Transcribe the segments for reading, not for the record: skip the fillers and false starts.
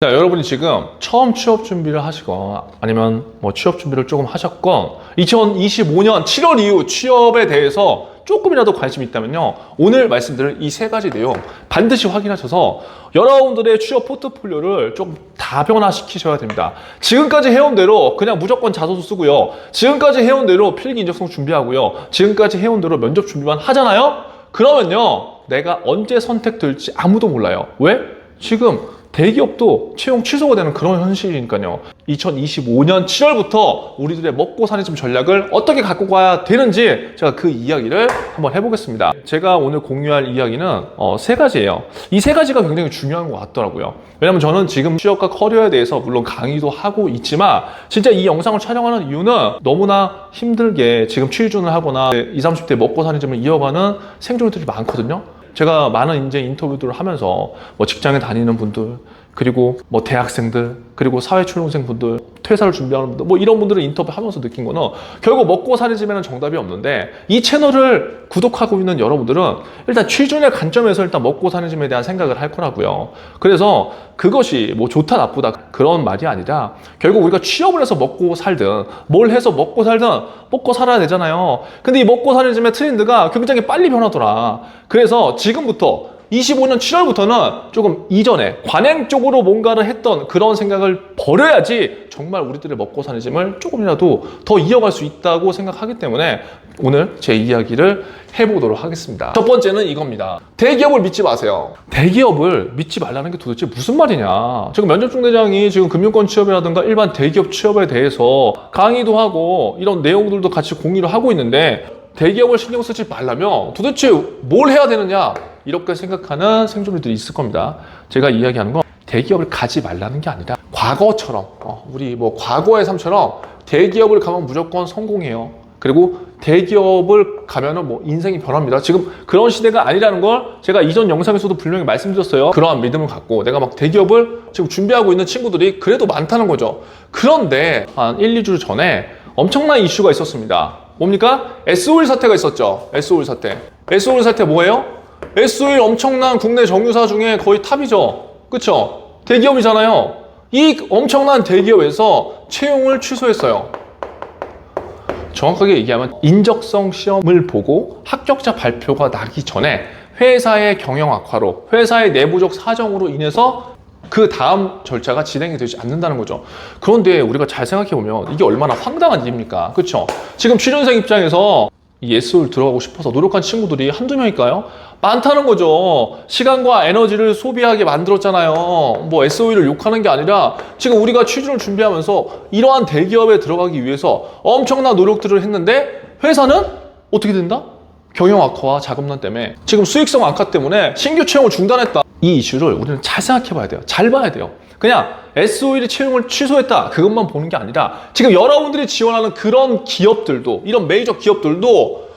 자, 여러분이 지금 처음 취업 준비를 하시건 아니면 뭐 취업 준비를 조금 하셨건 2025년 7월 이후 취업에 대해서 조금이라도 관심이 있다면요, 오늘 말씀드릴 이 세 가지 내용 반드시 확인하셔서 여러분들의 취업 포트폴리오를 좀 다변화시키셔야 됩니다. 지금까지 해온 대로 그냥 무조건 자소서 쓰고요, 지금까지 해온 대로 필기 인적성 준비하고요, 지금까지 해온 대로 면접 준비만 하잖아요. 그러면요, 내가 언제 선택될지 아무도 몰라요. 왜? 지금 대기업도 채용 취소가 되는 그런 현실이니까요. 2025년 7월부터 우리들의 먹고 사는 집 전략을 어떻게 갖고 가야 되는지 제가 그 이야기를 한번 해보겠습니다. 제가 오늘 공유할 이야기는 세 가지예요. 이 세 가지가 굉장히 중요한 것 같더라고요. 왜냐면 저는 지금 취업과 커리어에 대해서 물론 강의도 하고 있지만 진짜 이 영상을 촬영하는 이유는 너무나 힘들게 지금 취준을 하거나 20, 30대 먹고 사는 집을 이어가는 생존들이 많거든요. 제가 많은 이제 인터뷰들을 하면서 뭐 직장에 다니는 분들, 그리고 뭐 대학생들, 그리고 사회초년생 분들, 퇴사를 준비하는 분들, 뭐 이런 분들을 인터뷰하면서 느낀 거는 결국 먹고 사는 집에는 정답이 없는데, 이 채널을 구독하고 있는 여러분들은 일단 취준의 관점에서 일단 먹고 사는 집에 대한 생각을 할 거라고요. 그래서 그것이 뭐 좋다 나쁘다 그런 말이 아니라 결국 우리가 취업을 해서 먹고 살든 뭘 해서 먹고 살든 먹고 살아야 되잖아요. 근데 이 먹고 사는 집의 트렌드가 굉장히 빨리 변하더라. 그래서 지금부터 25년 7월부터는 조금 이전에 관행 쪽으로 뭔가를 했던 그런 생각을 버려야지 정말 우리들의 먹고 사는 짐을 조금이라도 더 이어갈 수 있다고 생각하기 때문에 오늘 제 이야기를 해보도록 하겠습니다. 첫 번째는 이겁니다. 대기업을 믿지 마세요. 대기업을 믿지 말라는 게 도대체 무슨 말이냐. 지금 면접중대장이 지금 금융권 취업이라든가 일반 대기업 취업에 대해서 강의도 하고 이런 내용들도 같이 공유를 하고 있는데, 대기업을 신경 쓰지 말라면 도대체 뭘 해야 되느냐, 이렇게 생각하는 생존들이 있을 겁니다. 제가 이야기하는 건 대기업을 가지 말라는 게 아니라 과거처럼 우리 뭐 과거의 삶처럼 대기업을 가면 무조건 성공해요. 그리고 대기업을 가면은 뭐 인생이 변합니다. 지금 그런 시대가 아니라는 걸 제가 이전 영상에서도 분명히 말씀드렸어요. 그러한 믿음을 갖고 내가 막 대기업을 지금 준비하고 있는 친구들이 그래도 많다는 거죠. 그런데 한 1, 2주 전에 엄청난 이슈가 있었습니다. 뭡니까? S-오일 사태가 있었죠. S-오일 사태. S-오일 사태 뭐예요? S-오일 엄청난 국내 정유사 중에 거의 탑이죠. 그쵸? 대기업이잖아요. 이 엄청난 대기업에서 채용을 취소했어요. 정확하게 얘기하면 인적성 시험을 보고 합격자 발표가 나기 전에 회사의 경영 악화로, 회사의 내부적 사정으로 인해서 그 다음 절차가 진행이 되지 않는다는 거죠. 그런데 우리가 잘 생각해보면 이게 얼마나 황당한 일입니까? 그쵸? 지금 취준생 입장에서 이 S-오일 들어가고 싶어서 노력한 친구들이 한두 명일까요? 많다는 거죠. 시간과 에너지를 소비하게 만들었잖아요. 뭐 S-오일을 욕하는 게 아니라 지금 우리가 취준을 준비하면서 이러한 대기업에 들어가기 위해서 엄청난 노력들을 했는데 회사는 어떻게 된다? 경영 악화와 자금난 때문에, 지금 수익성 악화 때문에 신규 채용을 중단했다. 이 이슈를 우리는 잘 생각해 봐야 돼요. 잘 봐야 돼요. 그냥 S-오일이 채용을 취소했다 그것만 보는 게 아니라 지금 여러분들이 지원하는 그런 기업들도, 이런 메이저 기업들도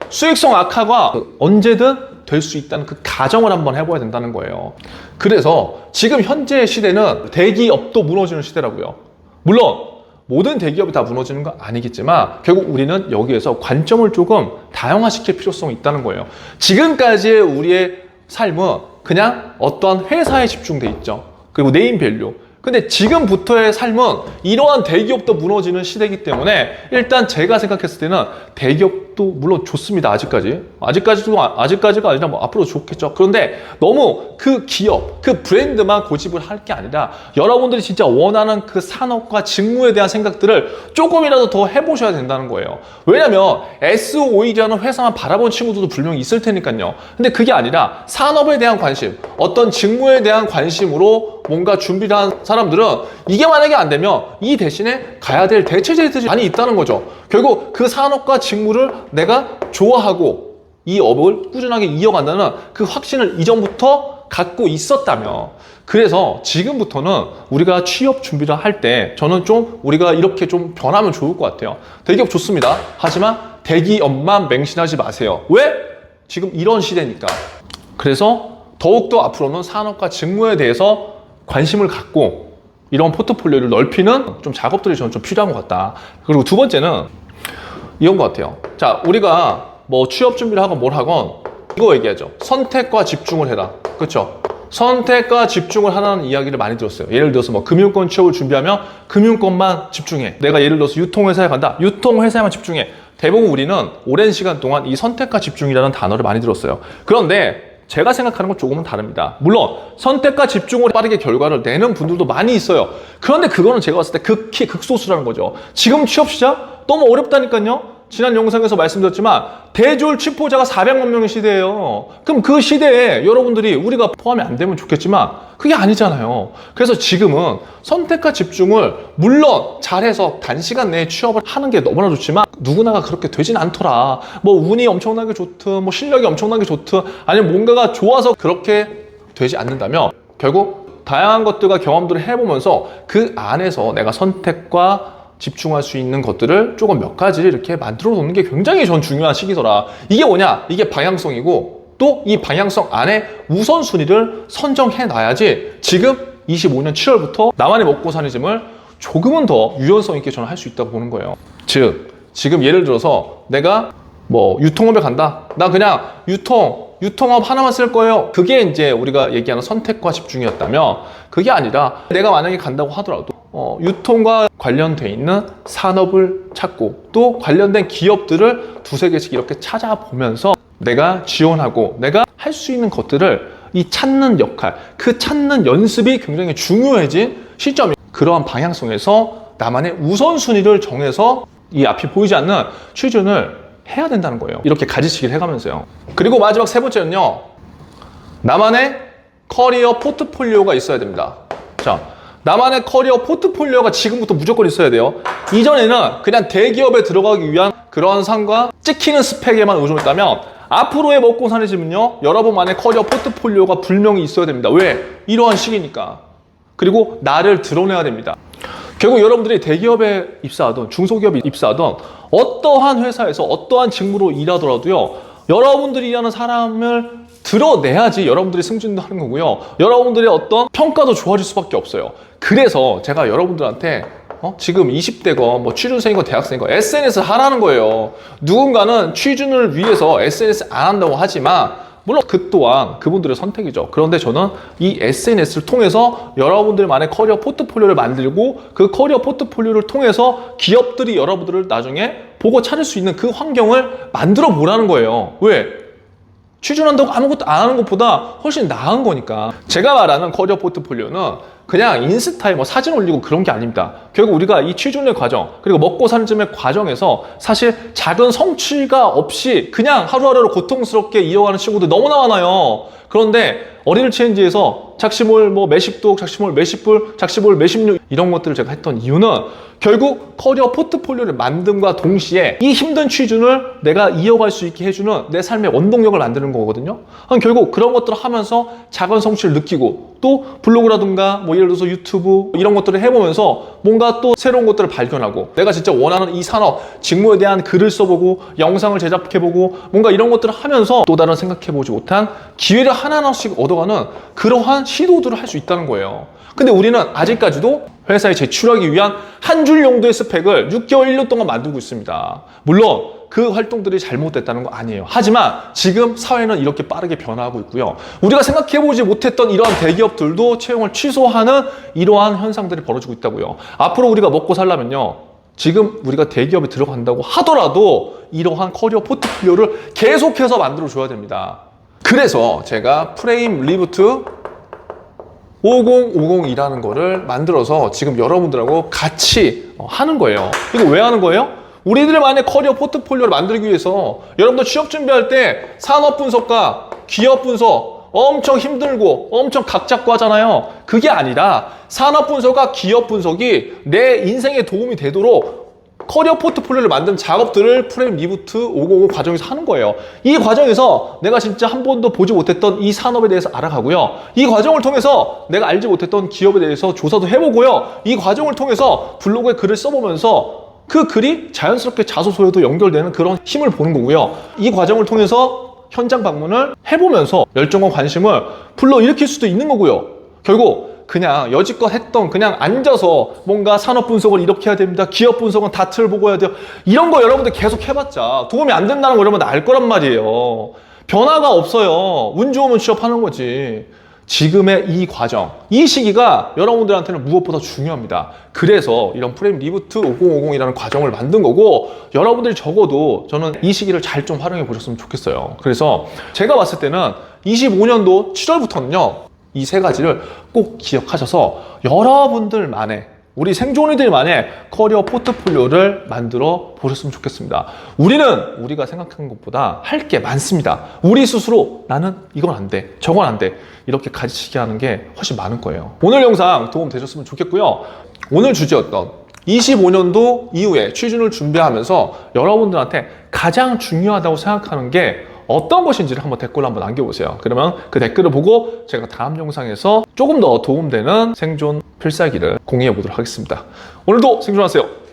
수익성 악화가 언제든 될 수 있다는 그 가정을 한번 해봐야 된다는 거예요. 그래서 지금 현재 시대는 대기업도 무너지는 시대라고요. 물론 모든 대기업이 다 무너지는 건 아니겠지만 결국 우리는 여기에서 관점을 조금 다양화시킬 필요성이 있다는 거예요. 지금까지의 우리의 삶은 그냥 어떠한 회사에 집중돼 있죠. 그리고 네임밸류. 근데 지금부터의 삶은 이러한 대기업도 무너지는 시대이기 때문에 일단 제가 생각했을 때는 대기업도 물론 좋습니다. 아직까지가 아니라 뭐 앞으로 좋겠죠. 그런데 너무 그 기업, 그 브랜드만 고집을 할 게 아니라 여러분들이 진짜 원하는 그 산업과 직무에 대한 생각들을 조금이라도 더 해보셔야 된다는 거예요. 왜냐면 S-오일이라는 회사만 바라본 친구들도 분명히 있을 테니까요. 근데 그게 아니라 산업에 대한 관심, 어떤 직무에 대한 관심으로 뭔가 준비를 한 사람들은 이게 만약에 안 되면 이 대신에 가야 될 대체제들이 많이 있다는 거죠. 결국 그 산업과 직무를 내가 좋아하고 이 업을 꾸준하게 이어간다는 그 확신을 이전부터 갖고 있었다면, 그래서 지금부터는 우리가 취업 준비를 할 때 저는 좀 우리가 이렇게 좀 변하면 좋을 것 같아요. 대기업 좋습니다. 하지만 대기업만 맹신하지 마세요. 왜? 지금 이런 시대니까. 그래서 더욱더 앞으로는 산업과 직무에 대해서 관심을 갖고 이런 포트폴리오를 넓히는 좀 작업들이 저는 좀 필요한 것 같다. 그리고 두 번째는 이런 것 같아요. 자, 우리가 뭐 취업 준비를 하건 뭘 하건 이거 얘기하죠. 선택과 집중을 해라. 그렇죠? 선택과 집중을 하라는 이야기를 많이 들었어요. 예를 들어서 뭐 금융권 취업을 준비하면 금융권만 집중해. 내가 예를 들어서 유통회사에 간다. 유통회사에만 집중해. 대부분 우리는 오랜 시간 동안 이 선택과 집중이라는 단어를 많이 들었어요. 그런데 제가 생각하는 건 조금은 다릅니다. 물론 선택과 집중으로 빠르게 결과를 내는 분들도 많이 있어요. 그런데 그거는 제가 봤을 때 극히 극소수라는 거죠. 지금 취업 시장 너무 어렵다니까요. 지난 영상에서 말씀드렸지만 대졸 취포자가 400만 명의 시대예요. 그럼 그 시대에 여러분들이 우리가 포함이 안 되면 좋겠지만 그게 아니잖아요. 그래서 지금은 선택과 집중을 물론 잘해서 단시간 내에 취업을 하는 게 너무나 좋지만 누구나가 그렇게 되진 않더라. 뭐 운이 엄청나게 좋든 뭐 실력이 엄청나게 좋든 아니면 뭔가가 좋아서 그렇게 되지 않는다면 결국 다양한 것들과 경험들을 해보면서 그 안에서 내가 선택과 집중할 수 있는 것들을 조금 몇 가지 이렇게 만들어 놓는 게 굉장히 전 중요한 시기더라. 이게 뭐냐? 이게 방향성이고 또 이 방향성 안에 우선순위를 선정해 놔야지 지금 25년 7월부터 나만의 먹고 사는 짐을 조금은 더 유연성 있게 저는 할 수 있다고 보는 거예요. 즉 지금 예를 들어서 내가 뭐 유통업에 간다. 나 그냥 유통업 하나만 쓸 거예요. 그게 이제 우리가 얘기하는 선택과 집중이었다면 그게 아니라 내가 만약에 간다고 하더라도 유통과 관련돼 있는 산업을 찾고 또 관련된 기업들을 두세 개씩 이렇게 찾아보면서 내가 지원하고 내가 할 수 있는 것들을 이 찾는 역할, 그 찾는 연습이 굉장히 중요해진 시점이 그러한 방향성에서 나만의 우선순위를 정해서 이 앞이 보이지 않는 취준을 해야 된다는 거예요. 이렇게 가지치기를 해가면서요. 그리고 마지막 세 번째는요. 나만의 커리어 포트폴리오가 있어야 됩니다. 자, 나만의 커리어 포트폴리오가 지금부터 무조건 있어야 돼요. 이전에는 그냥 대기업에 들어가기 위한 그런 상과 찍히는 스펙에만 의존했다면 앞으로의 먹고 사는 집은요. 여러분만의 커리어 포트폴리오가 분명히 있어야 됩니다. 왜? 이러한 시기니까. 그리고 나를 드러내야 됩니다. 결국 여러분들이 대기업에 입사하든 중소기업에 입사하든 어떠한 회사에서 어떠한 직무로 일하더라도요. 여러분들이 일하는 사람을 드러내야지 여러분들이 승진도 하는 거고요. 여러분들의 어떤 평가도 좋아질 수밖에 없어요. 그래서 제가 여러분들한테 지금 20대건 뭐 취준생이건 대학생이건 SNS 하라는 거예요. 누군가는 취준을 위해서 SNS 안 한다고 하지만 물론 그 또한 그분들의 선택이죠. 그런데 저는 이 SNS를 통해서 여러분들만의 커리어 포트폴리오를 만들고 그 커리어 포트폴리오를 통해서 기업들이 여러분들을 나중에 보고 찾을 수 있는 그 환경을 만들어 보라는 거예요. 왜? 취준한다고 아무것도 안 하는 것보다 훨씬 나은 거니까. 제가 말하는 커리어 포트폴리오는 그냥 인스타에 뭐 사진 올리고 그런 게 아닙니다. 결국 우리가 이 취준의 과정 그리고 먹고 사는 짐의 과정에서 사실 작은 성취가 없이 그냥 하루하루를 고통스럽게 이어가는 친구들 너무나 많아요. 그런데 어리를 체인지에서 작심올 뭐 몇십독, 작심올 몇십불, 작심올 몇십육 이런 것들을 제가 했던 이유는 결국 커리어 포트폴리오를 만듦과 동시에 이 힘든 취준을 내가 이어갈 수 있게 해주는 내 삶의 원동력을 만드는 거거든요. 결국 그런 것들을 하면서 작은 성취를 느끼고 또 블로그라든가 뭐 예를 들어서 유튜브 이런 것들을 해보면서 뭔가 또 새로운 것들을 발견하고 내가 진짜 원하는 이 산업, 직무에 대한 글을 써보고 영상을 제작해보고 뭔가 이런 것들을 하면서 또 다른 생각해보지 못한 기회를 하나하나씩 얻어가는 그러한 시도들을 할 수 있다는 거예요. 근데 우리는 아직까지도 회사에 제출하기 위한 한 줄 정도의 스펙을 6개월, 1년 동안 만들고 있습니다. 물론 그 활동들이 잘못됐다는 거 아니에요. 하지만 지금 사회는 이렇게 빠르게 변화하고 있고요. 우리가 생각해보지 못했던 이러한 대기업들도 채용을 취소하는 이러한 현상들이 벌어지고 있다고요. 앞으로 우리가 먹고 살려면요. 지금 우리가 대기업에 들어간다고 하더라도 이러한 커리어 포트폴리오를 계속해서 만들어줘야 됩니다. 그래서 제가 프레임 리부트 5050이라는 거를 만들어서 지금 여러분들하고 같이 하는 거예요. 이거 왜 하는 거예요? 우리들만의 커리어 포트폴리오를 만들기 위해서 여러분들 취업 준비할 때 산업 분석과 기업 분석 엄청 힘들고 엄청 각 잡고 하잖아요. 그게 아니라 산업 분석과 기업 분석이 내 인생에 도움이 되도록 커리어 포트폴리오를 만든 작업들을 프레임 리부트 555 과정에서 하는 거예요. 이 과정에서 내가 진짜 한 번도 보지 못했던 이 산업에 대해서 알아가고요. 이 과정을 통해서 내가 알지 못했던 기업에 대해서 조사도 해보고요. 이 과정을 통해서 블로그에 글을 써보면서 그 글이 자연스럽게 자소서에도 연결되는 그런 힘을 보는 거고요. 이 과정을 통해서 현장 방문을 해보면서 열정과 관심을 불러일으킬 수도 있는 거고요. 결국 그냥 여지껏 했던 그냥 앉아서 뭔가 산업 분석을 이렇게 해야 됩니다. 기업 분석은 다트를 보고 해야 돼요. 이런 거 여러분들 계속 해봤자 도움이 안 된다는 거 여러분 알 거란 말이에요. 변화가 없어요. 운 좋으면 취업하는 거지. 지금의 이 과정, 이 시기가 여러분들한테는 무엇보다 중요합니다. 그래서 이런 프레임 리부트 5050이라는 과정을 만든 거고, 여러분들이 적어도 저는 이 시기를 잘 좀 활용해 보셨으면 좋겠어요. 그래서 제가 봤을 때는 25년도 7월부터는요, 이 세 가지를 꼭 기억하셔서 여러분들만의, 우리 생존이들만의 커리어 포트폴리오를 만들어 보셨으면 좋겠습니다. 우리가 생각하는 것보다 할 게 많습니다. 우리 스스로 나는 이건 안 돼, 저건 안 돼, 이렇게 가지치게 하는 게 훨씬 많을 거예요. 오늘 영상 도움 되셨으면 좋겠고요. 오늘 주제였던 25년도 이후에 취준을 준비하면서 여러분들한테 가장 중요하다고 생각하는 게 어떤 것인지를 한번 댓글로 한번 남겨보세요. 그러면 그 댓글을 보고 제가 다음 영상에서 조금 더 도움되는 생존 필살기를 공유해 보도록 하겠습니다. 오늘도 생존하세요.